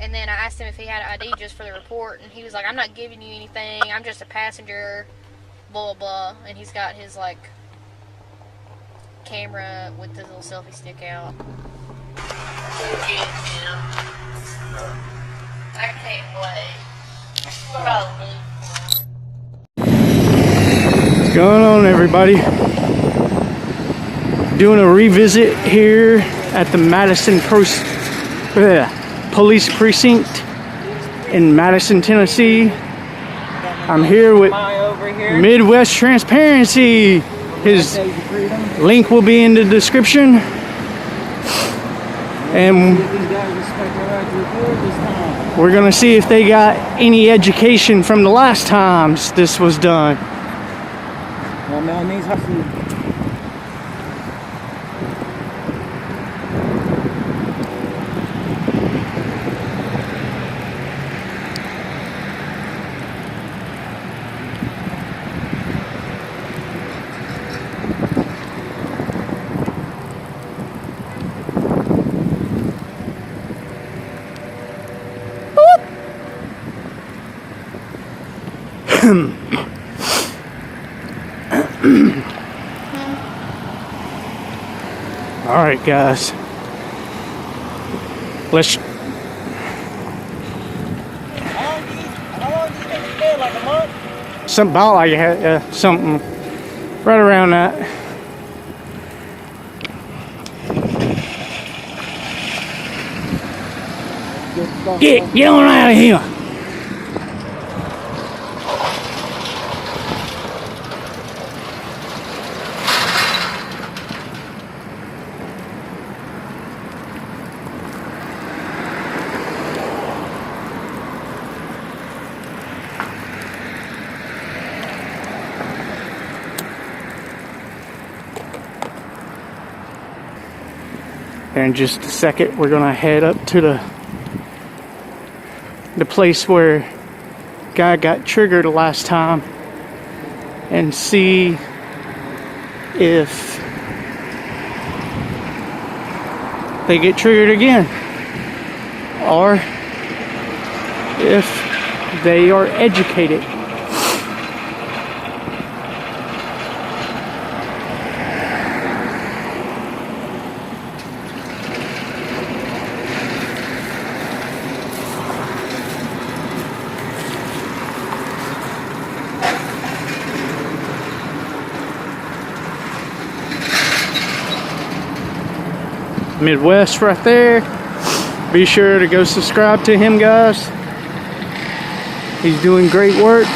And then I asked him if he had an ID just for the report, and he was like, I'm not giving you anything, I'm just a passenger, blah, blah, blah. And he's got his, like, camera with his little selfie stick out. I can't wait. What's going on, everybody? Doing a revisit here at the Madison Police Precinct in Madison, Tennessee. I'm here with Midwest Transparency. His link will be in the description. And we're gonna see if they got any education from the last times this was done. Well, man, these have some. All right, guys. Let's. How long do you think it's been? Like a month? Something about like something right around that. Get on out of here. In just a second, we're gonna head up to the place where guy got triggered the last time and see if they get triggered again or if they are educated. Midwest right there. Be sure to go subscribe to him, guys. He's doing great work.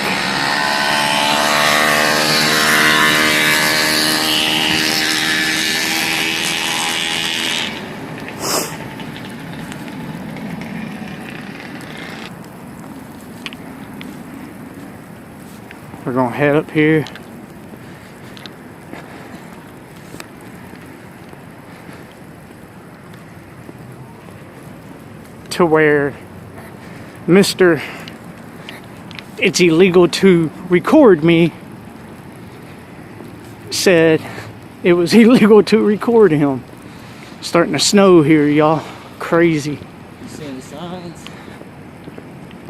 We're gonna head up here to where Mr. It's illegal to record me said it was illegal to record him. Starting to snow here, y'all. Crazy. You see any signs?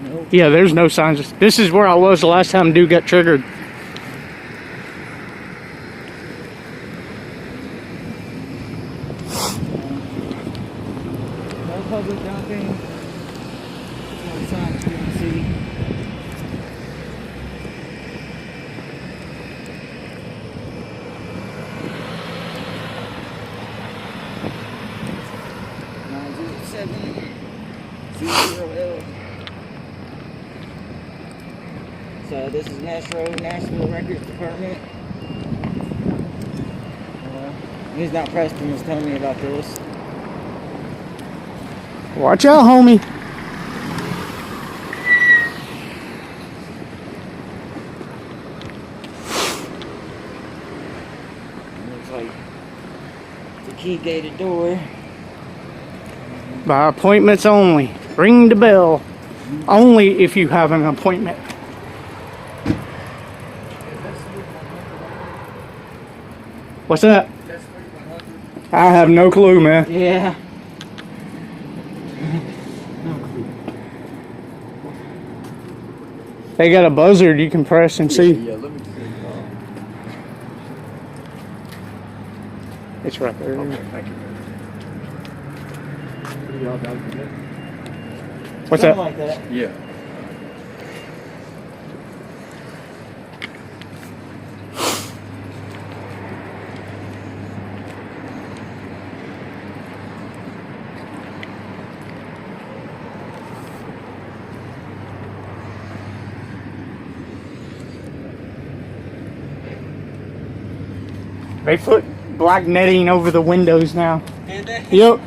Nope. Yeah, there's no signs. This is where I was the last time dude got triggered. No public dumping. No signs you can see. So this is Nashville Records Department. He's not Preston was telling me about this. Watch out, homie. Looks like the key gated door. By appointments only. Ring the bell. Only if you have an appointment. What's that? I have no clue, man. Yeah. They got a buzzard you can press and see. Yeah, let me see. It's right there. Okay, thank you. What's that? Like that. Yeah. They put black netting over the windows now. Did they? Yep.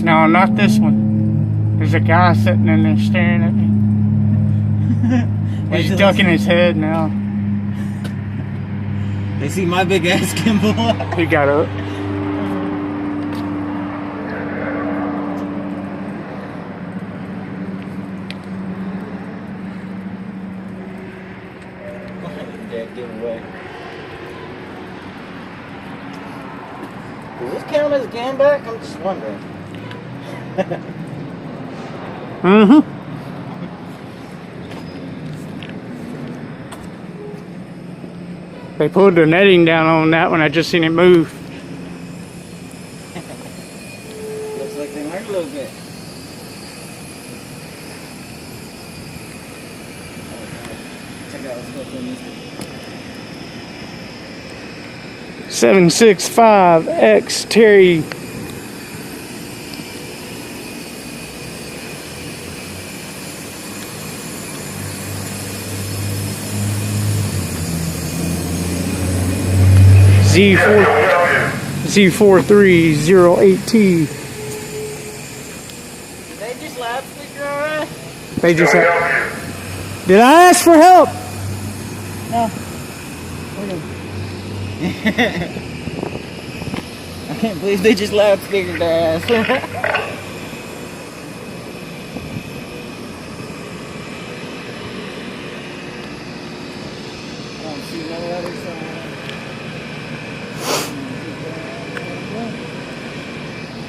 No, not this one. There's a guy sitting in there staring at me. He's ducking his head now. They see my big ass gimbal. He got up. Dad, give away. Does this count as game back? I'm just wondering. Mm-hmm. They pulled the netting down on that one. I just seen it move. Looks like they learned a little bit. Check out what's going on. 765X Terry. Z4308T. They just loudspeaker alright? They just had. Did I ask for help? No. I can't believe they just loudspeakered their ass. I don't see no other side.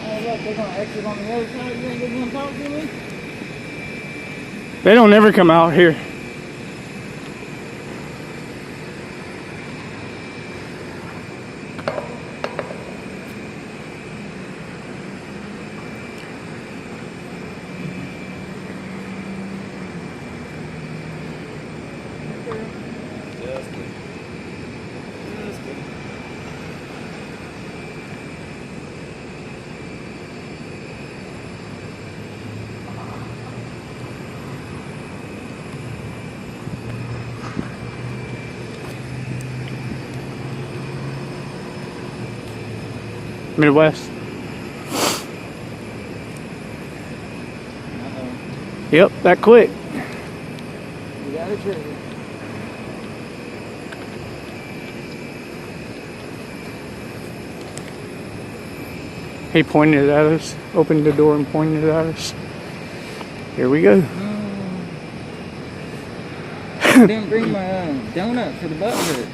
Oh look, they're gonna exit on the other side. You think they're gonna talk to me? They don't ever come out here. Midwest. Yep, that quick. You got a trigger. He pointed at us, opened the door and pointed at us. Here we go. I didn't bring my donut for the butt hurt.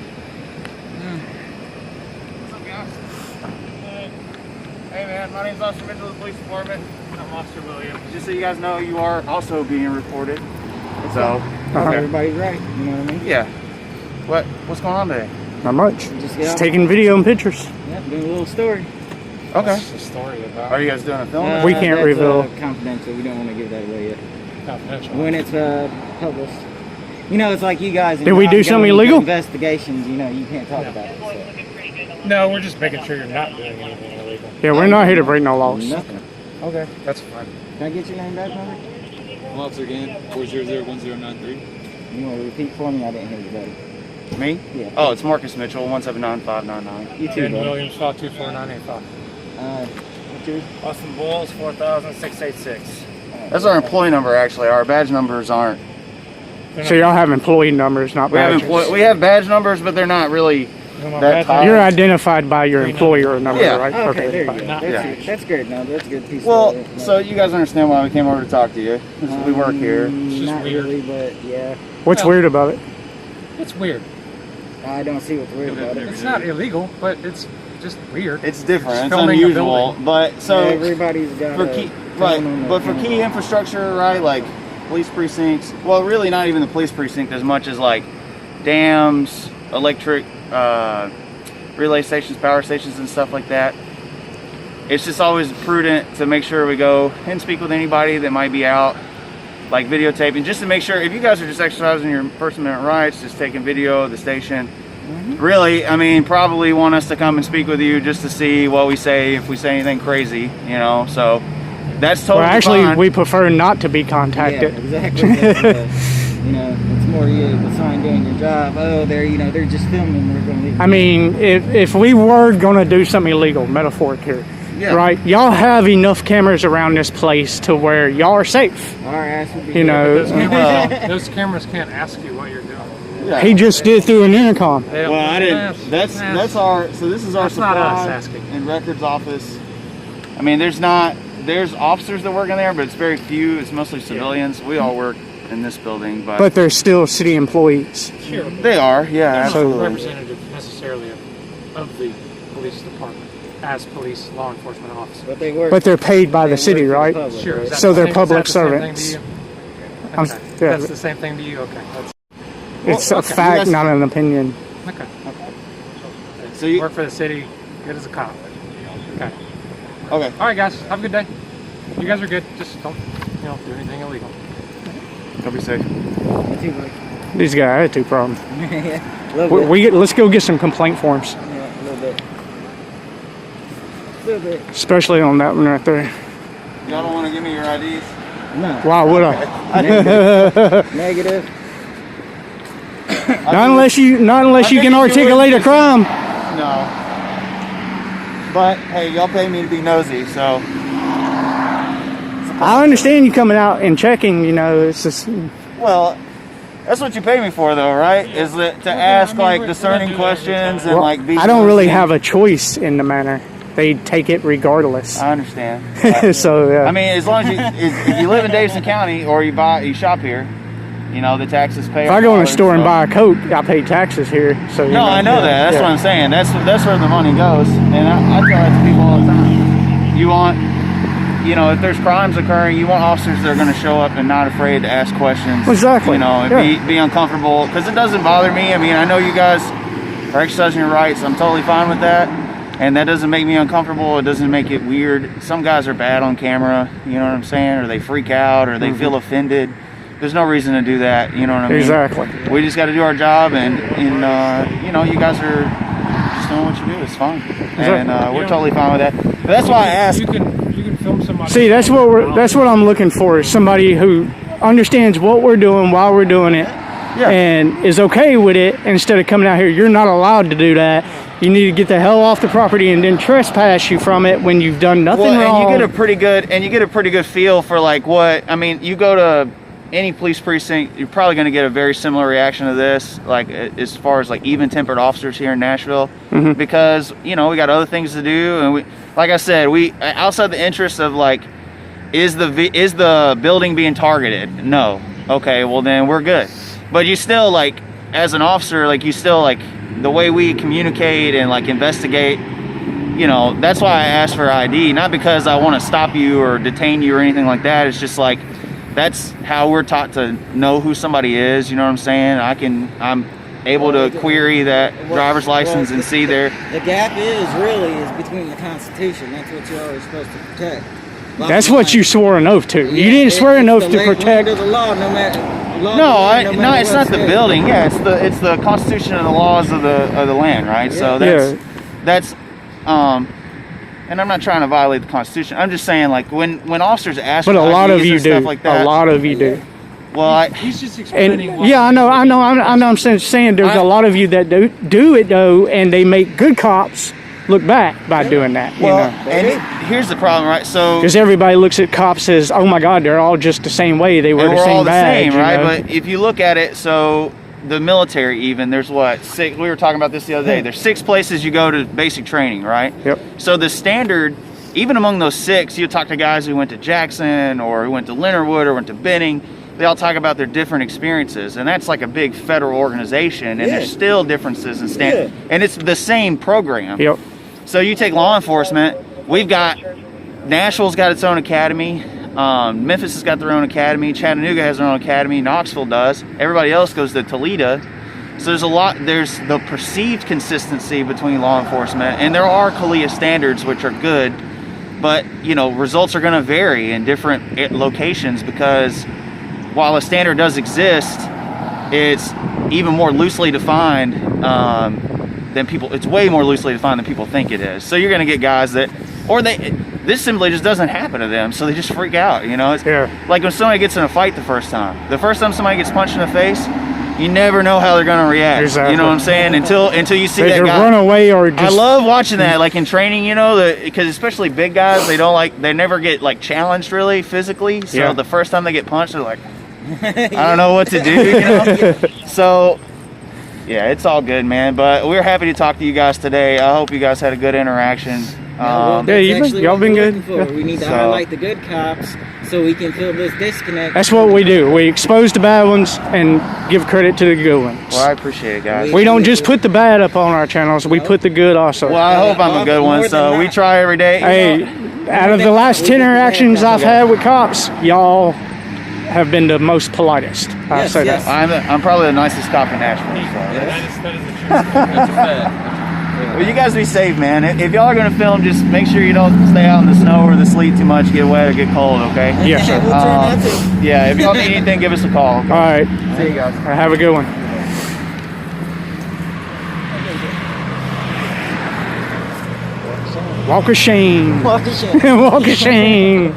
Hey man, my name's Officer Mitchell of the Police Department. I'm Officer Williams. Just so you guys know, you are also being reported. So, Everybody's right, you know what I mean? yeah. What's going on today? Not much. Just Just taking video and pictures. Yeah, doing a little story. Okay. What's the story about? Are you guys doing a film? We can't that's, reveal. Confidential. We don't want to give that away yet. Confidential. When it's published, you know, it's like you guys. Did we do something illegal? Investigations, you know, you can't talk about it. So. No, we're just making sure you're not doing anything illegal. Yeah, we're not here to break no laws. Nothing. Okay, that's fine. Can I get your name back, number? I'm Officer again, 400-1093. You want to repeat for me? I didn't hear you, buddy. Me? Yeah. Oh, it's Marcus Mitchell, 179-599. You too, Ben buddy. Williams, 524-985. What's yours? Austin Bulls, 4,686. That's our employee number, actually. Our badge numbers aren't. So y'all have employee numbers, not badges. We have badge numbers, but they're not really that tight. You're identified by your employer number, Yeah. right? Okay, there you go. Not- That's great. Now that's a good piece. Well, of so you guys understand why we came over to talk to you. We work here. just Not weird. really, but yeah, What's weird about it? It's weird. I don't see what's weird about it. It's not illegal, but it's just weird. It's different. It's filming a unusual. building. But so Everybody's got for a key, phone right? on their But for phone. key infrastructure, right? Like police precincts. Well, really not even the police precinct as much as like dams, electric relay stations, power stations, and stuff like that. It's just always prudent to make sure we go and speak with anybody that might be out, like videotaping, just to make sure if you guys are just exercising your First Amendment rights, just taking video of the station. Really, I mean, probably want us to come and speak with you just to see what we say, if we say anything crazy, you know. So that's totally Well, actually, fine. we prefer not to be contacted. Yeah, exactly. You know, it's more you the sign doing your job. Oh, they're just filming. We're gonna leave. I mean, if we were gonna do something illegal, metaphoric here, Yeah. right? Y'all have enough cameras around this place to where y'all are safe. Our ass would be. You know, Those cameras can't ask you what you're doing. Yeah. he just did through an intercom. They don't- Well, I didn't. Yes, That's yes. our. So this is our That's not us supply asking. and records office. I mean, there's officers that work in there, but it's very few. It's mostly civilians. We all work in this building, But they're still city employees. Sure. they are. Yeah, They're not absolutely. representative necessarily of the police department as police law enforcement officers. But they work. But they're paid by they the city, work for the right? public, Sure. right? Is that So the they're same- public is that the same thing servants. to you? I'm- Okay. yeah. That's the same thing to you? Okay. It's Well, a okay, fact, yes. not an opinion. Okay. So you Work for the city, good as a cop. Okay. okay? All right, guys. Have a good day. You guys are good. Just don't, do anything illegal. Don't be safe. You too, buddy. These guys are attitude problem. Yeah, a little bit. Let's go get some complaint forms, Yeah, a little bit. A little bit. especially on that one right there. Y'all don't want to give me your IDs? No. Why would I? Negative. Not unless you can articulate a crime. No. But hey, y'all pay me to be nosy, so I understand you coming out and checking. It's just well. That's what you pay me for, though, right? Is that to ask like discerning questions and well, like be. I don't really nosy? have a choice in the matter. They take it regardless. I understand. So I mean, as long as if you live in Davidson County or you shop here, the taxes pay. if I go in a store and buy a Coke, I pay taxes here. So No, I know that. That's yeah. what I'm saying. That's where the money goes, and I tell that to people all the time. You want, if there's crimes occurring, you want officers that are going to show up and not afraid to ask questions. Exactly. And Yeah. be uncomfortable, because it doesn't bother me. I mean, I know you guys are exercising your rights. I'm totally fine with that. And that doesn't make me uncomfortable. It doesn't make it weird. Some guys are bad on camera, you know what I'm saying? Or they freak out, or they feel offended. There's no reason to do that, you know what I mean? Exactly. We just got to do our job, and you guys are just doing what you do. It's fine. And we're totally fine with that. But that's why I asked. You can film somebody. See, that's what I'm looking for. Is somebody who understands what we're doing while we're doing it, and is okay with it. Instead of coming out here, you're not allowed to do that. You need to get the hell off the property and then trespass you from it when you've done nothing wrong. And you get a pretty good feel for like what I mean. You go to any police precinct, you're probably going to get a very similar reaction to this, like as far as like even-tempered officers here in Nashville, because we got other things to do, and like I said, outside the interest of like, is the building being targeted? No. Okay, well then we're good. But you still like, as an officer, like you still like the way we communicate and like investigate. That's why I asked for ID, not because I want to stop you or detain you or anything like that. It's just like, that's how we're taught to know who somebody is. You know what I'm saying? I'm able to query that driver's license and see their. The gap is between the Constitution. That's what you're always supposed to protect. That's what you swore an oath to. Yeah, You didn't swear an oath it's to the protect. language of the law, no matter. It's not the building. Yeah, it's the Constitution and the laws of the land, right? So that's, and I'm not trying to violate the Constitution. I'm just saying, like, when officers ask But for a lot of IDs you and stuff do. like that, A lot of you do. well, He's just explaining. And yeah, I know. I'm saying there's a lot of you that do it though, and they make good cops look bad by doing that. well, and here's the problem, right? So because everybody looks at cops as, oh my God, they're all just the same way. They wear and the we're same all the badge, same, right? you know? But if you look at it, so the military, even there's what 6. We were talking about this the other day. There's 6 places you go to basic training, right? Yep. So the standard, even among those 6, you talk to guys who went to Jackson or who went to Leonardwood or went to Benning. They all talk about their different experiences, and that's like a big federal organization, and there's still differences in standard, and it's the same program. Yep. So you take law enforcement, we've got, Nashville's got its own academy, Memphis has got their own academy, Chattanooga has their own academy, Knoxville does, everybody else goes to Toledo. So there's the perceived consistency between law enforcement, and there are CALEA standards which are good, but you know, results are gonna vary in different locations because while a standard does exist, it's even more loosely defined than people. It's way more loosely defined than people think it is. So you're going to get guys that, or this simply just doesn't happen to them, so they just freak out. You know, it's like when somebody gets in a fight the first time. The first time somebody gets punched in the face, you never know how they're going to react. Exactly. You know what I'm saying? Until you see that guy run away or just. I love watching that, like in training, you know, because especially big guys, they never get like challenged really physically. So the first time they get punched, they're like, I don't know what to do, you know? So, yeah, it's all good, man. But we're happy to talk to you guys today. I hope you guys had a good interaction. Y'all been good. We need to highlight the good cops so we can fill this disconnect. That's what we do. We expose the bad ones and give credit to the good ones. Well, I appreciate it, guys. We don't just put the bad up on our channels. We put the good also. Well, I hope I'm a good one, so we try every day. Hey, out of the last 10 interactions I've had with cops, y'all have been the most politest. I'll say that. I'm probably the nicest cop in Nashville. So. That is the truth. That's a fact. Well, you guys be safe, man. If y'all are going to film, just make sure you don't stay out in the snow or the sleet too much, get wet or get cold, okay? Yes, sir. We'll try not to. Yeah, if y'all need anything, give us a call. Okay? All right. See you guys. Have a good one. Walk of shame. Walk of shame. Walk of shame.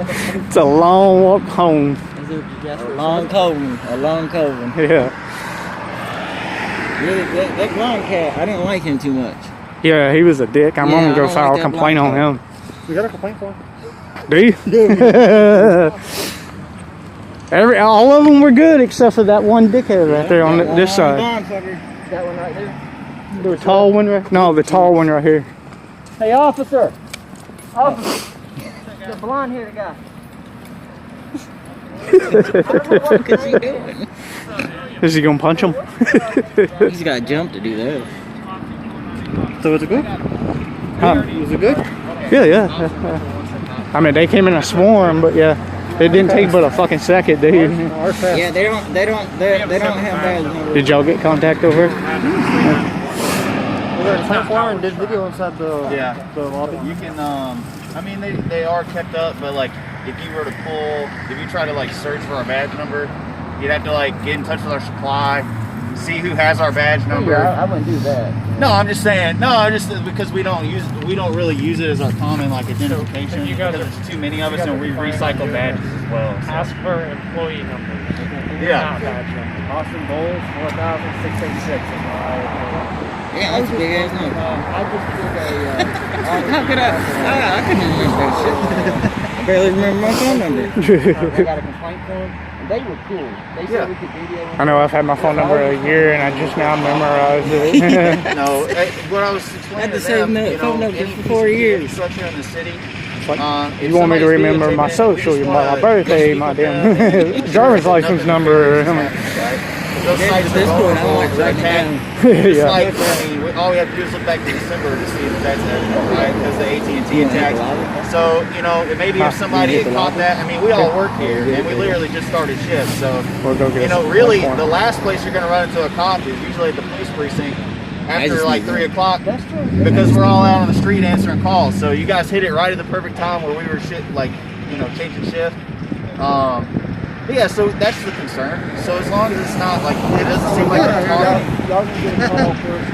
It's a long walk home. A long cold one. A long cold one. Yeah. That blonde cat, I didn't like him too much. Yeah, he was a dick. I'm gonna go file a complaint on him. We got a complaint for him? Do you? All of them were good except for that one dickhead right there on this side. That one right there. The tall one right? No, the tall one right here. Hey, officer! Officer! The blonde haired guy. What is he doing? Is he gonna punch him? He's got jump to do that. So was it good? Huh? Was it good? Yeah. I mean, they came in a swarm, but yeah, it didn't take but a fucking second, dude. Yeah, they don't have badge numbers. Did y'all get contact over? We were at 24 and did video inside the lobby. You can, I mean, they are kept up, but like, if you were to if you try to like search for our badge number, you'd have to like get in touch with our supply, see who has our badge number. Yeah, I wouldn't do that. No, I'm just saying. No, just because we don't really use it as our common like identification because there's too many of us and we recycle badges as well. So. Ask for employee numbers. Yeah. Not badge numbers. Austin Bowles, 4,686. Yeah, that's a big ass number. I just did How could I couldn't remember that shit. I barely remember my phone number. I got a complaint form. They were cool. They said we could video. I know I've had my phone number a year and I just now memorized it. No, what I was explaining I had the to them, same phone number for 4 years. Structure in the city. You want me to remember my social, my birthday, my damn driver's license number. Those sites At this point, I don't like writing it down. Yeah. Like, I mean, all we have to do is look back to December to see if that's right, because the AT&T attacks. So, you know, maybe if somebody had caught that, I mean, we all work here, and we literally just started shift. So, you know, really, the last place you're going to run into a cop is usually at the police precinct after like 3 o'clock, because we're all out on the street answering calls. So you guys hit it right at the perfect time where we were changing shift. But yeah, so that's the concern. So as long as it's not like, it doesn't seem like it's talking. Y'all can get a call first.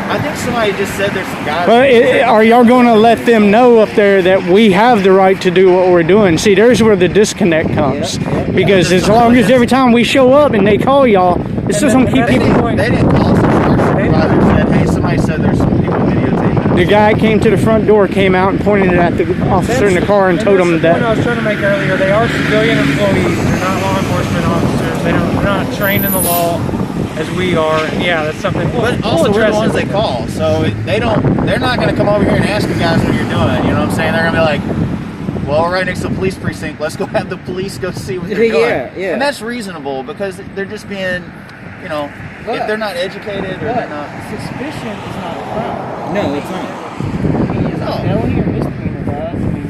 I think somebody just said there's some guys. But are y'all going to let them know up there that we have the right to do what we're doing? See, there's where the disconnect comes. Because as long as every time we show up and they call y'all, it's just going to keep people. They didn't call us. Supervisor said, hey, somebody said there's some people videotaping. The guy came to the front door, came out and pointed at the officer in the car and told him that. What I was trying to make earlier, they are civilian employees. They're not law enforcement officers. They're not trained in the law as we are. And yeah, that's something. But also we're the ones they call, so they're not going to come over here and ask you guys what you're doing. You know what I'm saying? They're going to be like, well, we're right next to the police precinct. Let's go have the police go see what they're doing. Yeah. And that's reasonable because they're just being, you know, if they're not educated or they're not. Suspicion is not a crime. No, it's not. No. Felony or misdemeanor, guys. I mean,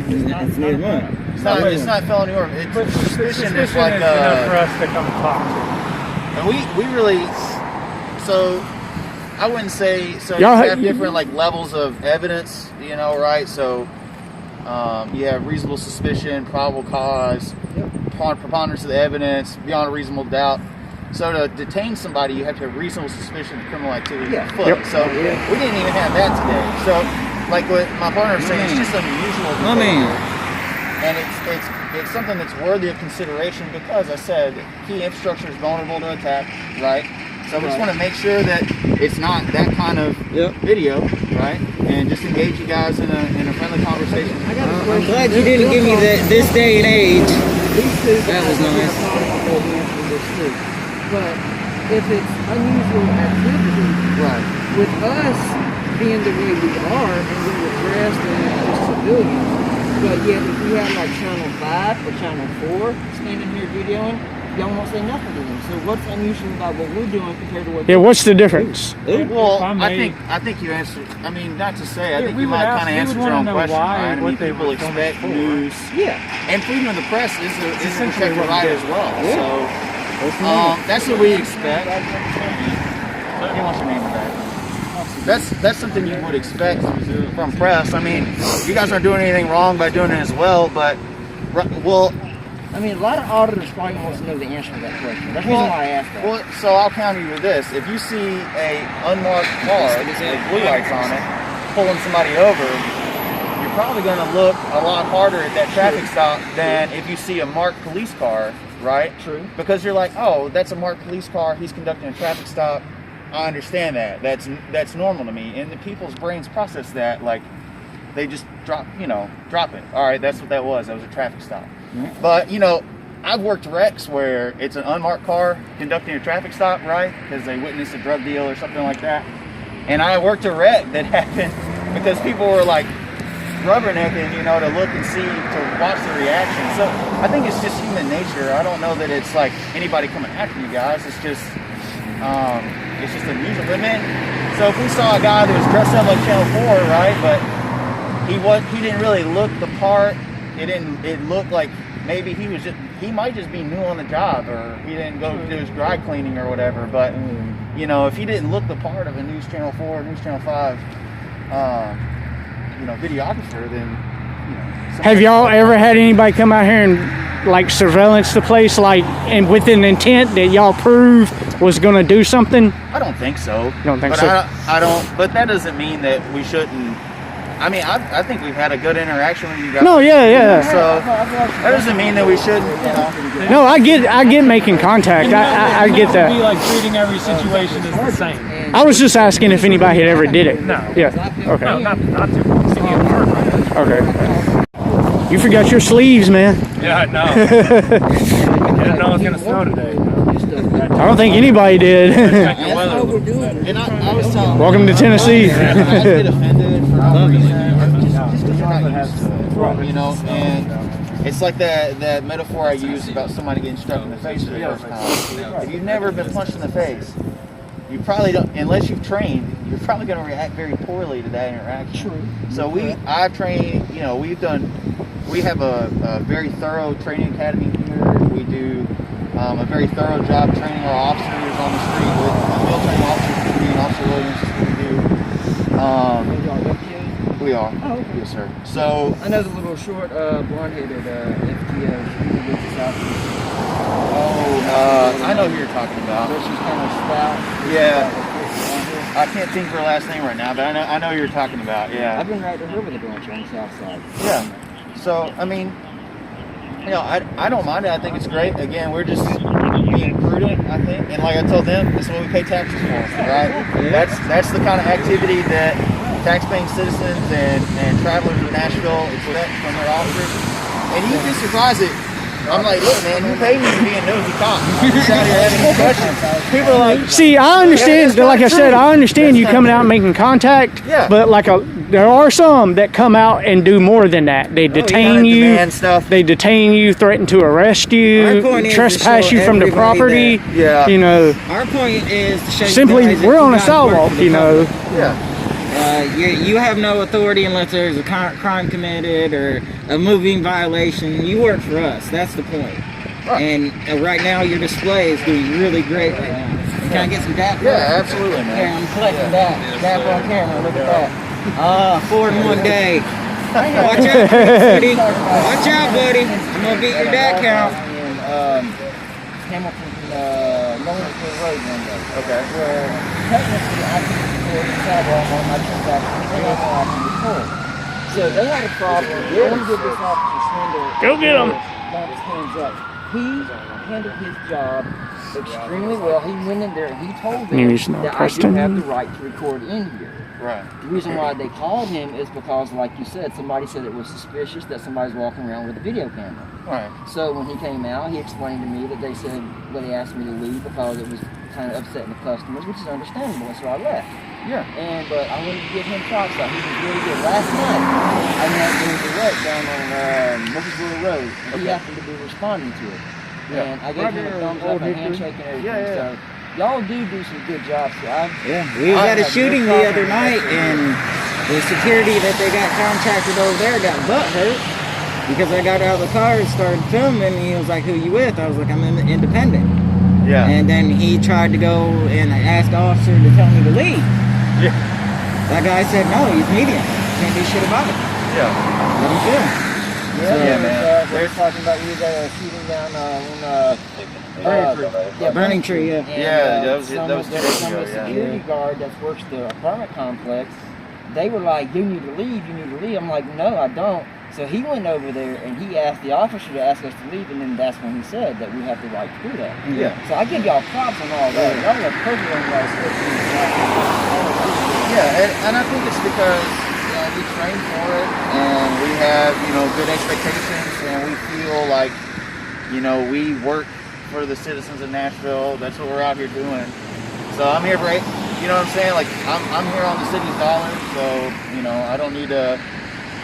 it's neither one. It's not felony or suspicion is like enough for us to come talk to. And we really, so I wouldn't say, so you have different like levels of evidence, you know, right? So you have reasonable suspicion, probable cause, preponderance of the evidence, beyond a reasonable doubt. So to detain somebody, you have to have reasonable suspicion of criminal activity afoot. So we didn't even have that today. So like what my partner was saying, it's just unusual. And it's something that's worthy of consideration because I said key infrastructure is vulnerable to attack, right? So we just want to make sure that it's not that kind of video, right? And just engage you guys in a friendly conversation. I'm glad you didn't give me this day and age. That was nice. But if it's unusual activity, with us being the way we are and we were dressed as civilians, but yet if we had like Channel 5 or Channel 4 standing here videoing, y'all won't say nothing to them. So what's unusual about what we're doing compared to what they're doing? What's the difference? Well, I think you answered. I mean, not to say. I think you might kind of answered your own question. Right? I mean, people expect news. And freedom of the press is a protected right as well. So. That's what we expect. What's your name today? That's something you would expect from press. I mean, you guys aren't doing anything wrong by doing it as well, but I mean, a lot of auditors probably want to know the answer to that question. That's the reason why I asked that. Well, so I'll counter you with this: if you see a unmarked car with blue lights on it pulling somebody over, you're probably going to look a lot harder at that traffic stop than if you see a marked police car. Right? True. Because you're like, oh, that's a marked police car. He's conducting a traffic stop. I understand that. That's normal to me. And the people's brains process that like they just drop it. All right, that's what that was. That was a traffic stop. Mm-hmm. But I've worked wrecks where it's an unmarked car conducting a traffic stop, right? Because they witnessed a drug deal or something like that. And I worked a wreck that happened because people were like rubbernecking, to look and see, to watch the reaction. So I think it's just human nature. I don't know that it's like anybody coming after you guys. It's just unusual. But man, so if we saw a guy that was dressed up like Channel 4, right? But he didn't really look the part. It looked like maybe he might just be new on the job, or he didn't go do his dry cleaning or whatever. But if he didn't look the part of a News Channel 4, News Channel 5, videographer, then have y'all ever had anybody come out here and like surveillance the place, like, and with an intent that y'all prove was going to do something? I don't think so. You don't think so? I don't. But that doesn't mean that we shouldn't. I mean, I think we've had a good interaction with you guys. No, yeah. So that doesn't mean that we shouldn't. No, I get making contact. I get that. Be like treating every situation as the same. I was just asking if anybody had ever did it. No. Yeah. Okay. No, not to. Okay. You forgot your sleeves, man. Yeah, I know. I didn't know it was gonna snow today. I don't think anybody did. And I was telling. Welcome to Tennessee. I get offended for no reason, just because you're not used to it, And it's like that metaphor I use about somebody getting struck in the face for the first time. If you've never been punched in the face, you probably don't, unless you've trained, you're probably going to react very poorly to that interaction. True. So I've trained, we have a very thorough training academy here. We do a very thorough job training our officers on the street with military officers, me and Officer Williams. We are. Oh, okay. Yes, sir. So I know the little short, blonde-headed FTO. I know who you're talking about. But she's kind of stout. Yeah. I can't think of her last name right now, but I know who you're talking about. Yeah. I've been right to her with a bunch on the south side. Yeah. So I mean, you know, I don't mind it. I think it's great. Again, we're just being prudent, I think. And like I told them, this is what we pay taxes for, right? That's the kind of activity that tax-paying citizens and travelers in Nashville expect from their officers. And you'd be surprised that I'm like, look, man, you pay me to be a nosy cop. I'm just out here having questions. People are like, see, I understand. Like I said, I understand you coming out and making contact. Yeah. But like there are some that come out and do more than that. They detain you. Demand stuff. They detain you, threaten to arrest you, trespass you from the property. That, you know. Our point is to show simply, you guys we're on a guys sidewalk. work for the You know. public. Yeah. You have no authority unless there's a crime committed or a moving violation. You work for us. That's the point. Right. And right now, your display is doing really great right now. Can I get some dap? Yeah, absolutely, man. Yeah, I'm collecting dap on camera. Look at that. 4 in 1 day. Watch out, buddy. Watch out, buddy. I'm gonna beat your dap count. Hamilton, Lawrenceville Road one day. Okay. Where technically I can record the sidewalk on my transaction. They don't know I can record. So they had a problem. They want to give this officer Swindle. Go get him. Got his hands up. He handled his job extremely well. He went in there and he told them that I do have the right to record in here. Right. The reason why they called him is because, like you said, somebody said it was suspicious that somebody's walking around with a video camera. Right. So when he came out, he explained to me that they said, well, they asked me to leave because it was kind of upsetting the customers, which is understandable, and so I left. Yeah. But I wanted to give him props. He was really good. Last night, I met there was a wreck down on Murfreesboro Road, and he happened to be responding to it. Yeah. And I gave him a thumbs up, a handshake, and everything. So y'all do some good jobs. So we had a shooting the other night, and the security that they got contracted over there got butt hurt because I got out of the car and started filming. And he was like, "Who you with?" I was like, "I'm independent." Yeah. And then he tried to go and ask the officer to tell me to leave. Yeah. That guy said, "No, he's medium. Can't do shit about it." Yeah. Let him film. Yeah, man. They're talking about you shooting down Burning Tree. Yeah. Yeah, that was 2 days some ago. of the security guard that works the apartment complex. They were like, "You need to leave. You need to leave." I'm like, "No, I don't." So he went over there and he asked the officer to ask us to leave, and then that's when he said that we have the right to do that. Yeah. So I give y'all props on all that. Y'all are perfect on y'all stuff. Yeah, and I think it's because we train for it, and we have, good expectations, and we feel like, we work for the citizens of Nashville. That's what we're out here doing. So I'm here for it. You know what I'm saying? Like, I'm here on the city's dollars, so,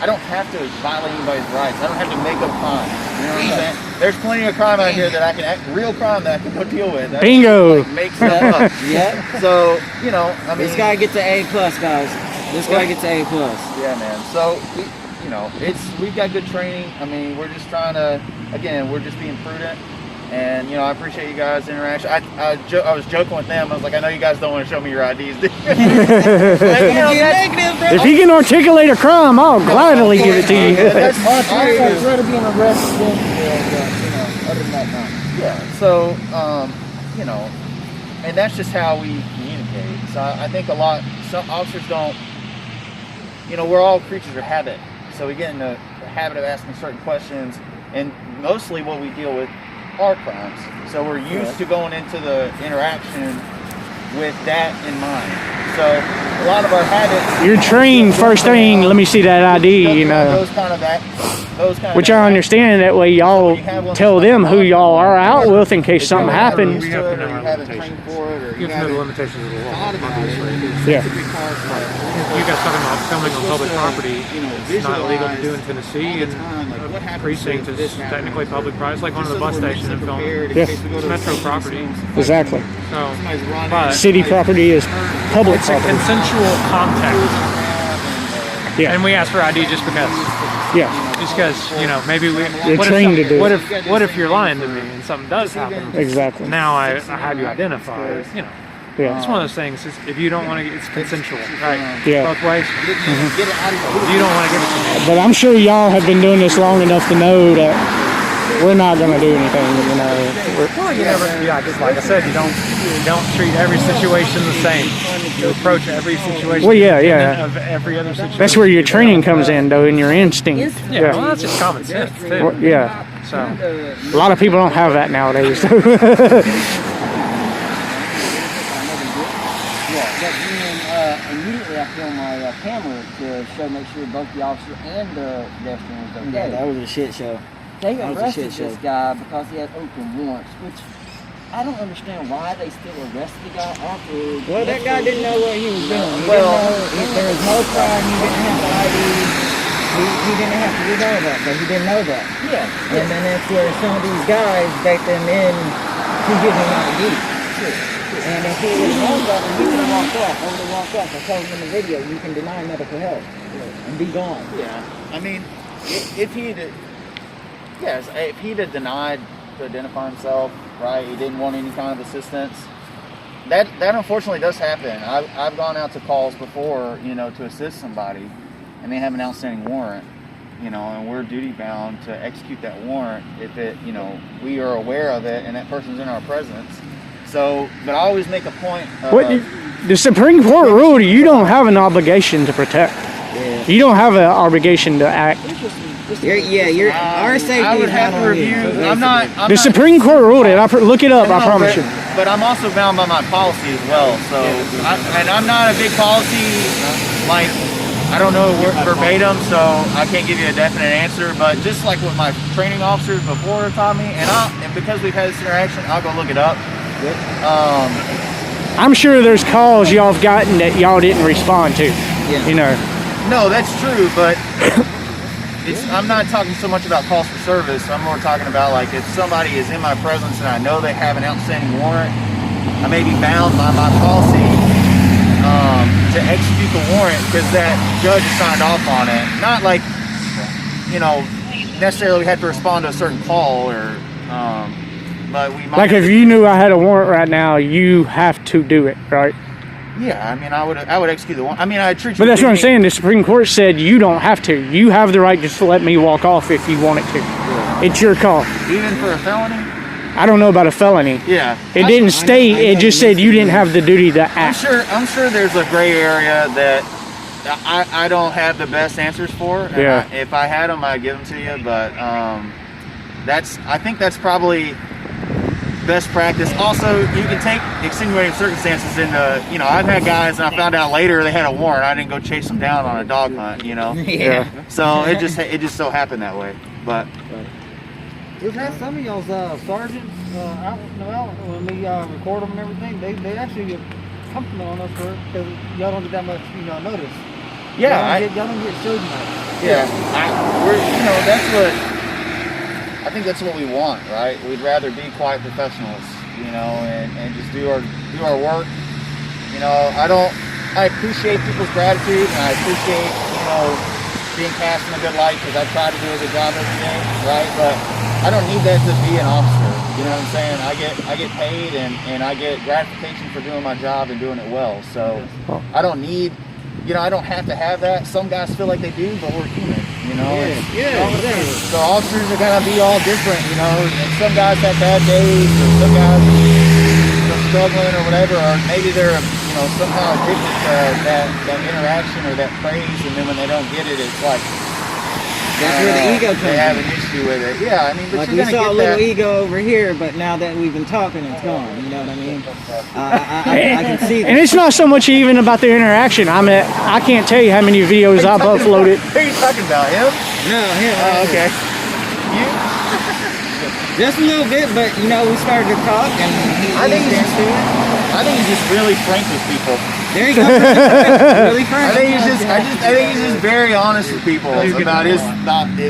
I don't have to violate anybody's rights. I don't have to make up crime. You know what I'm saying? There's plenty of crime out here that I can real crime that I can go deal with. Bingo. Make stuff up. Yeah. So, this guy gets an A+, guys. This guy gets an A+. Yeah, man. So, we've got good training. I mean, we're just trying to, we're just being prudent. And, I appreciate you guys' interaction. I was joking with them. I was like, I know you guys don't want to show me your IDs, do you? If he can articulate a crime, I'll gladly give it to you. I'd rather be an arrest than, other than that, no. Yeah, so, and that's just how we communicate. So I think some officers don't, we're all creatures of habit. So we get in the habit of asking certain questions, and mostly what we deal with are crimes. So we're used to going into the interaction with that in mind. So a lot of our habits. You're trained first thing. Let me see that ID. Those kind of which I understand. That way, y'all tell them who y'all are out with in case something happens. We have to know our limitations. You have to know the limitations of the law, obviously. Yeah. You guys talking about filming on public property, it's not illegal to do in Tennessee, and a precinct is technically public property. It's like one of the bus stations in film. Yes. It's metro property. Exactly. So, but City property is public it's a property. consensual contact. Yeah. And we ask for ID just because. Yeah. Just because, maybe we. You're trained to do it. What if you're lying to me and something does happen? Exactly. Now I have you identified. Yeah. It's one of those things. If you don't want to, it's consensual, right? Yeah. Both ways. You don't want to give it to me. But I'm sure y'all have been doing this long enough to know that we're not gonna do anything. You know. Well, you never, yeah, just like I said, you don't treat every situation the same. You approach every situation. Well, yeah. Of every other situation. That's where your training comes in, though, and your instinct. Yeah, well, that's just common sense too. Well, yeah. So A lot of people don't have that nowadays. Yeah, but then immediately I filmed my camera to make sure both the officer and the pedestrian was okay. Yeah, that was a shit show. They That was a arrested shit this show. guy because he had open warrants, which I don't understand why they still arrested the guy after. Well, that guy didn't know what he was doing. He Well, didn't know if there was no crime. He didn't have the ID. He didn't have to do all that, but he didn't know that. Yeah. And then that's where some of these guys bait them in to give him ID. And if he would have known that, he would have walked off. I would have walked off. I told him in the video, you can deny medical help and be gone. Yeah, I mean, if he'd have denied to identify himself, right? He didn't want any kind of assistance. That unfortunately does happen. I've gone out to calls before, you know, to assist somebody, and they have an outstanding warrant, you know, and we're duty bound to execute that warrant if it, you know, we are aware of it and that person's in our presence. So, but I always make a point of, The Supreme Court ruled you don't have an obligation to protect. Yeah. You don't have an obligation to act. Our safety I would is have not to on review. you. I'm not. The Supreme Court ruled it. Look it up. I promise you. But I'm also bound by my policy as well. So, and I'm not a big policy, like, I don't know verbatim, so I can't give you a definite answer. But just like what my training officers before taught me, and because we've had this interaction, I'll go look it up. I'm sure there's calls y'all have gotten that y'all didn't respond to. Yeah. You know. No, that's true, but I'm not talking so much about calls for service. I'm more talking about, like, if somebody is in my presence and I know they have an outstanding warrant, I may be bound by my policy to execute the warrant because that judge has signed off on it. Not like, you know, necessarily we have to respond to a certain call or, but we might. Like if you knew I had a warrant right now, you have to do it, right? Yeah, I mean, I would execute the warrant. I mean, I treat you. But that's what I'm saying. The Supreme Court said you don't have to. You have the right just to let me walk off if you wanted to. Yeah. It's your call. Even for a felony? I don't know about a felony. Yeah. It didn't state. It just said you didn't have the duty to act. I'm sure there's a gray area that I don't have the best answers for. And Yeah. if I had them, I'd give them to you. But I think that's probably best practice. Also, you can take extenuating circumstances into, you know, I've had guys and I found out later they had a warrant. I didn't go chase them down on a dog hunt, you know. Yeah. So it just so happened that way. But We've had some of y'all's sergeants out when we record them and everything. They actually get compliment on us for it because y'all don't get that much, you know, notice. yeah, Y'all don't get showed much. yeah, I think that's what we want, right? We'd rather be quiet professionals, you know, and just do our work. You know, I appreciate people's gratitude, and I appreciate, you know, being cast in a good light because I try to do a good job every day, right? But I don't need that to be an officer. You know what I'm saying? I get paid and I get gratification for doing my job and doing it well. So I don't need, you know, I don't have to have that. Some guys feel like they do, but we're human, you know. So officers are gonna be all different, you know. And some guys have bad days, or some guys are struggling or whatever, or maybe they're, you know, somehow addicted to that interaction or that praise, and then when they don't get it, it's like That's where the ego comes they have in. an issue with it. Yeah, I mean, but Like you're we gonna saw a get little that. ego over here, but now that we've been talking, it's gone. You know what I mean? I can see And that. it's not so much even about the interaction. I can't tell you how many videos I've uploaded. Who are you talking about? Him? No, him. Oh, okay. You? Just a little bit, but you know, we started to talk, and I think he's into it. I think he's just really frank with people. There you go. Really frank. I think he's just very honest with people about his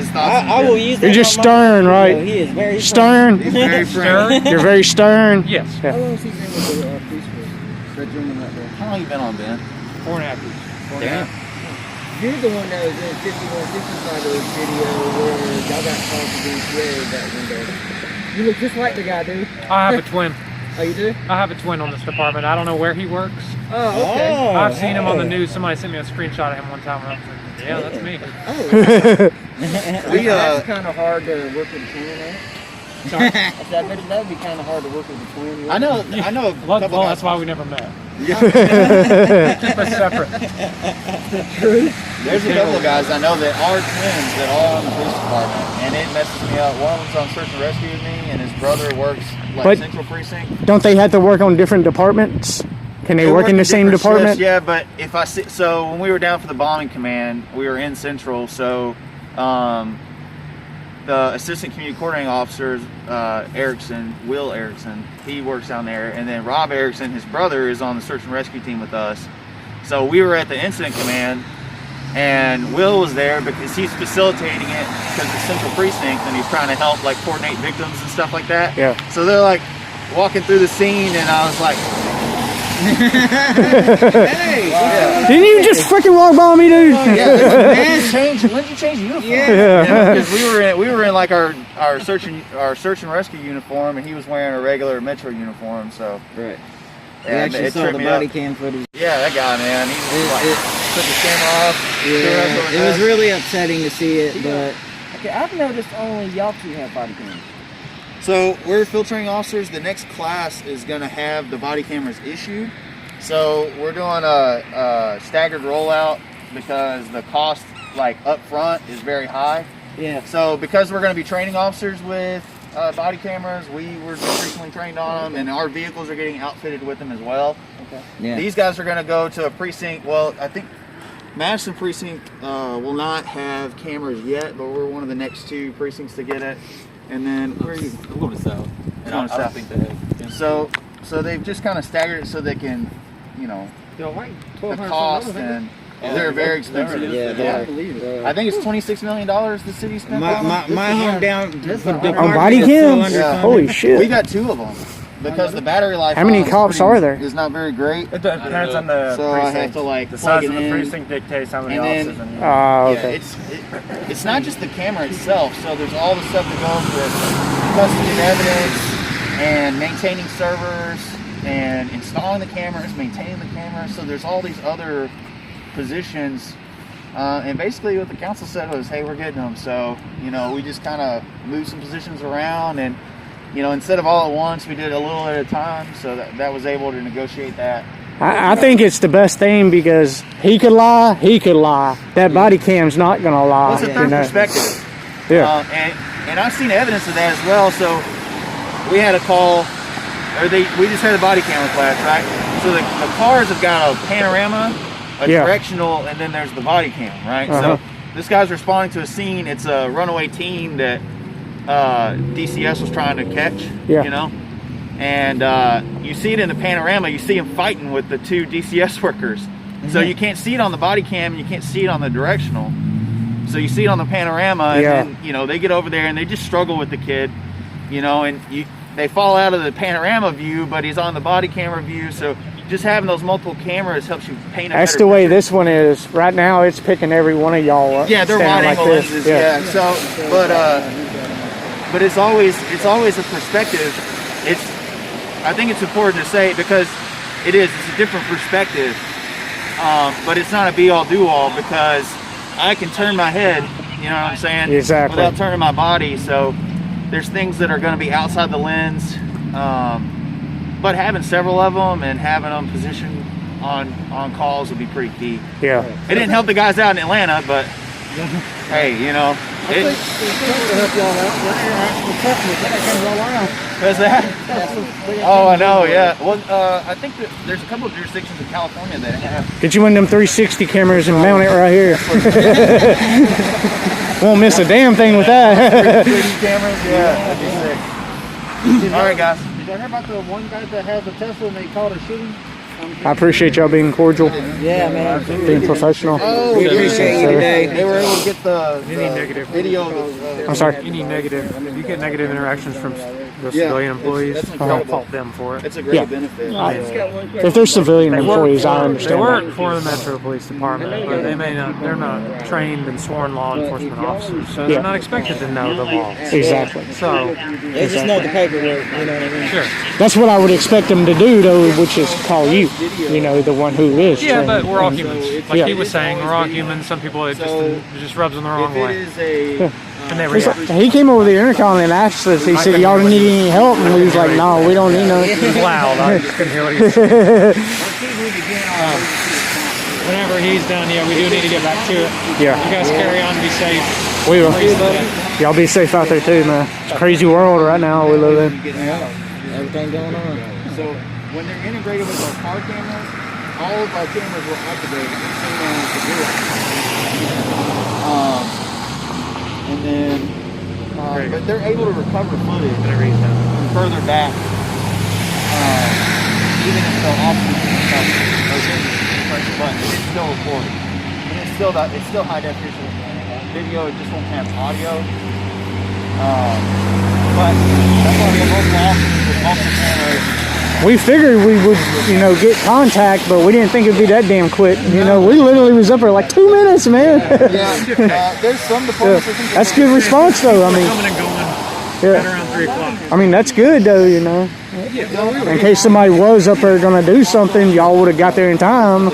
thoughts. I will use that. You're just on my stern, video. right? He is very Stern. He's very frank. You're very stern. Yes. Yeah. How long has he been with the police force? That gentleman right there. How long you been on, Ben? 4.5 years. Damn. You're the one that was in 5155 video where y'all got called to the EPA that window. You look just like the guy, dude. I have a twin. Oh, you do? I have a twin on this department. I don't know where he works. Oh, okay. I've seen him on the news. Somebody sent me a screenshot of him one time, and I was like, yeah, that's me. That's kind of hard to work with a twin, eh? Sorry? I said, I bet that would be kind of hard to work with a twin. I know. Well, that's why we never met. Yeah. Keep us separate. There's a couple of guys I know that are twins that are on the police department, and it messes me up. One of them's on search and rescue with me, and his brother works like Central Precinct. Don't they have to work on different departments? Can they work in the same department? Shifts, yeah, but if I see, so when we were down for the bombing command, we were in Central, so the assistant community coordinating officer, Will Erickson, he works down there, and then Rob Erickson, his brother, is on the search and rescue team with us. So we were at the incident command, and Will was there because he's facilitating it because it's Central Precinct, and he's trying to help like coordinate victims and stuff like that. Yeah. So they're like walking through the scene, and I was like, Hey! yeah. Didn't you just freaking walk by me, dude? Yeah, man, when did you change uniform? Yeah, because we were in like our search and rescue uniform, and he was wearing a regular Metro uniform. So Right. yeah, We actually it saw tripped the me body up. cam footage. Yeah, that guy, man, he just like took his camera off. Yeah, it was really upsetting to see it, but okay, I've noticed only y'all two have body cams. So we're filtering officers. The next class is going to have the body cameras issued. So we're doing a staggered rollout because the cost, like up front, is very high. Yeah. So because we're going to be training officers with body cameras, we were just recently trained on them, and our vehicles are getting outfitted with them as well. Okay. Yeah. These guys are going to go to a precinct. Well, I think Madison precinct will not have cameras yet, but we're one of the next 2 precincts to get it. And then where are you? I'm going to South. And I don't think they have. So they've just kind of staggered it so they can, you know, the cost, and they're very expensive. Yeah, Yeah. I believe it. I think it's $26 million the city spent on them. My hometown On body cams? Yeah. Holy shit. We got 2 of them because the battery life. How many cops are there? Is not very great. It depends on the So I have precinct. to like The plug size it of the in. precinct dictates how many And then- officers. And Oh, Yeah, okay. it's not just the camera itself. So there's all the stuff that goes with custody of evidence and maintaining servers and installing the cameras, maintaining the cameras. So there's all these other positions. And basically what the council said was, hey, we're getting them. So, you know, we just kind of moved some positions around, and, you know, instead of all at once, we did a little at a time. So that was able to negotiate that. I think it's the best thing because he could lie. That body cam's not going to lie. Well, it's a third perspective. Yeah. And I've seen evidence of that as well. So we had a call, we just had a body camera class, right? So the cars have got a panorama, a directional, and then there's the body cam, right? So this guy's responding to a scene. It's a runaway teen that DCS was trying to catch, you know? And you see it in the panorama. You see him fighting with the 2 DCS workers. So you can't see it on the body cam, and you can't see it on the directional. So you see it on the panorama, and then, you know, they get over there and they just struggle with the kid, you know, and they fall out of the panorama view, but he's on the body camera view. So just having those multiple cameras helps you paint a That's better the way picture. this one is. Right now, it's picking every one of y'all up. Yeah, they're wide like angle this. lenses. Yeah. So, but it's always a perspective. I think it's important to say because it's a different perspective. But it's not a be-all, do-all because I can turn my head, you know what I'm saying? Exactly. Without turning my body. So there's things that are going to be outside the lens. But having several of them and having them positioned on calls would be pretty key. Yeah. It didn't help the guys out in Atlanta, but hey, you know. What's that? Oh, I know, yeah. Well, I think that there's a couple of jurisdictions in California that have. Get you one of them 360 cameras and mount it right here. Won't miss a damn thing with that. 3D cameras, yeah, that'd be sick. All right, guys. Did you hear about the one guy that has a Tesla and they called a shooting? I appreciate y'all being cordial, Yeah, man. being professional. Oh, we appreciate you today. They were able to get the Any negative video. I'm sorry. Any negative, if you get negative interactions from the civilian employees. that's Don't incredible. fault them for it. It's a great Yeah. benefit. If they're civilian employees, I They understand work that. for the Metro Police Department, but they're not trained and sworn law enforcement officers, so Yeah. they're not expected to know the law. Exactly. So, They just know the paperwork, you know what I mean? sure. That's what I would expect them to do, though, which is call you. You know, the one who is. Yeah, trained. but we're all humans. Like Yeah. he was saying, we're all humans. Some people it just rubs them the wrong way, and they He's react. like- he came over the intercom and asked us. He said, "Y'all need any help?" And we was like, "No, we don't need none." It was loud. I just couldn't hear what he was saying. Whenever he's done, yeah, we do need to get back to it. Yeah, You guys carry on, be safe. we will. Y'all be safe out there too, man. It's a crazy world right now we live in. Everything going on. So when they're integrated with our car cameras, all of our cameras will activate and send down to zero. And then, but they're able to recover footage from further back, even if the officer press the button, it's still recording. And it's still high definition video. It just won't have audio. But that's why we have multiple officers with multiple cameras. We figured we would, you know, get contact, but we didn't think it'd be that damn quick. You know, we literally was up there like 2 minutes, man. Yeah, there's some departments. That's good response, though. I mean, Coming and going. yeah. Around 3 o'clock. I mean, that's good, though. You know, in case somebody was up there gonna do something, y'all would have got there in time.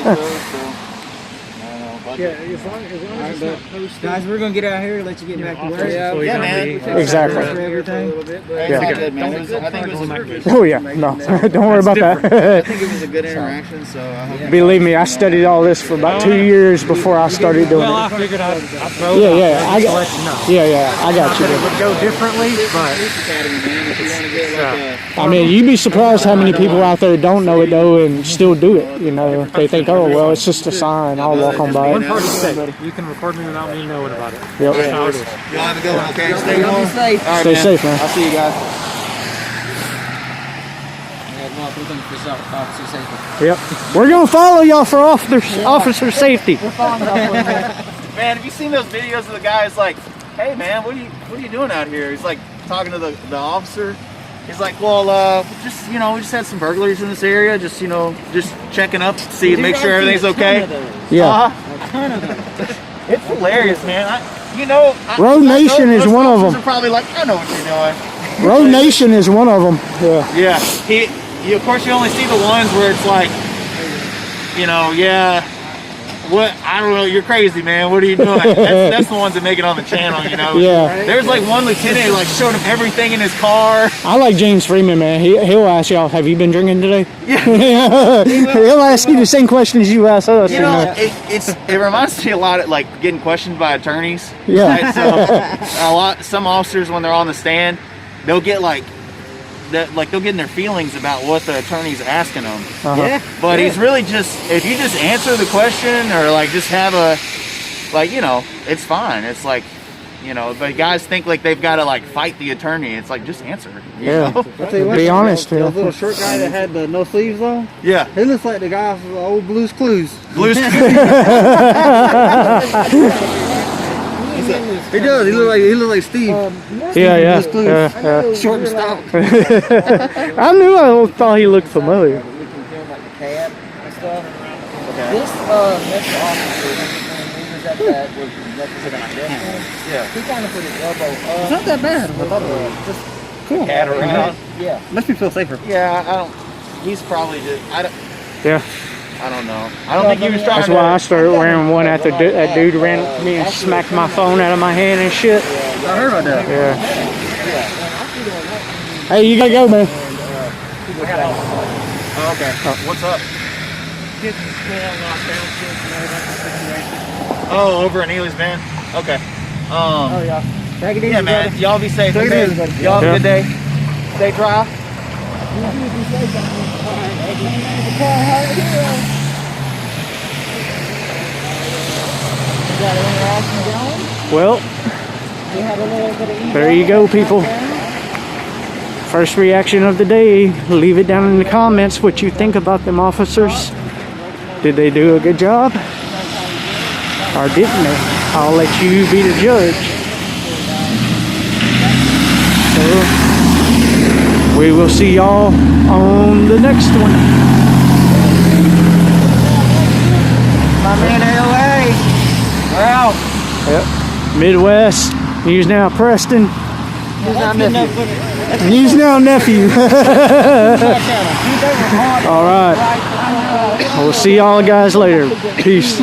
Yeah, as long as it's not posted. Guys, we're gonna get out here and let you get back to work. Yeah, man. Exactly. For everything. Yeah. Good, man. I think it was a good. Oh yeah, no, don't worry about I that. think it was a good interaction. So I hope. Believe me, I studied all this for about 2 years before I started doing Well, I it. figured I'd throw Yeah, it yeah, out I there got, just to let you know. yeah, I got you. It would go differently, but Academy, man. If you want to get like a I mean, you'd be surprised how many people out there don't know it though and still do it. You know, they think, oh well, it's just a sign. I'll walk on by one it. part is safe. You can record me without me knowing about it. Yep. That's how it is. Y'all have a good one, okay? Stay Y'all be warm. safe. All right, Stay safe, man. I'll see you guys. Yep. We're gonna follow y'all for officer safety. Man, have you seen those videos of the guys like, hey man, what are you doing out here? He's like talking to the officer. He's like, well, just, you know, we just had some burglaries in this area. Just, you know, just checking up, make sure everything's okay. Yeah. It's hilarious, man. Road Nation is one of them. Are probably like, I know what you're doing. Road Nation is one of them. Yeah. Yeah. Of course, you only see the ones where it's like, you know, yeah. What? I don't know. You're crazy, man. What are you doing? That's the ones that make it on the channel, you know. Yeah. There's like one lieutenant who like showed him everything in his car. I like James Freeman, man. He'll ask y'all, have you been drinking today? Yeah. He'll ask you the same questions you ask us. You know, it reminds me a lot of like getting questioned by attorneys. Yeah. Right? So some officers when they're on the stand, they'll get they'll get in their feelings about what the attorney's asking them. Yeah. But he's really just, if you just answer the question or like just have you know, it's fine. It's like, you know, but guys think like they've got to like fight the attorney. It's like, just answer. You Yeah. know? I'll tell you what, Be honest, that yeah. little short guy that had the no sleeves on, Yeah. he looks like the guy from the old Blue's Clues. Blues. He does. He look like Steve. Yeah. Blue's Clues. Short and stout. I knew I thought he looked familiar. We can film like the cab and stuff. This next officer, he was at that was representing Madison. Yeah. He kind of put his elbow up. It's not that bad. Just Cool. Cat around. yeah. Makes me feel safer. Yeah, I don't. He's probably just. Yeah. I don't know. I don't think he was trying That's to. why I started wearing one after that dude ran up to me and smacked my phone out of my hand and shit. I heard about that. Yeah. Hey, you gotta go, man. Oh, okay. What's up? Oh, over in Ely's van. Okay. Oh yeah. Take it easy, Yeah, man. brother. Y'all be safe. Take it Okay? easy, buddy. Y'all have a good day. Stay dry. Well, there you go, people. First reaction of the day. Leave it down in the comments what you think about them officers. Did they do a good job? Or didn't they? I'll let you be the judge. So, We will see y'all on the next one. My man AOA. We're out. Yep. Midwest. He's now Preston. He's not nephew. And he's now nephew. All right. We'll see y'all guys later. Peace.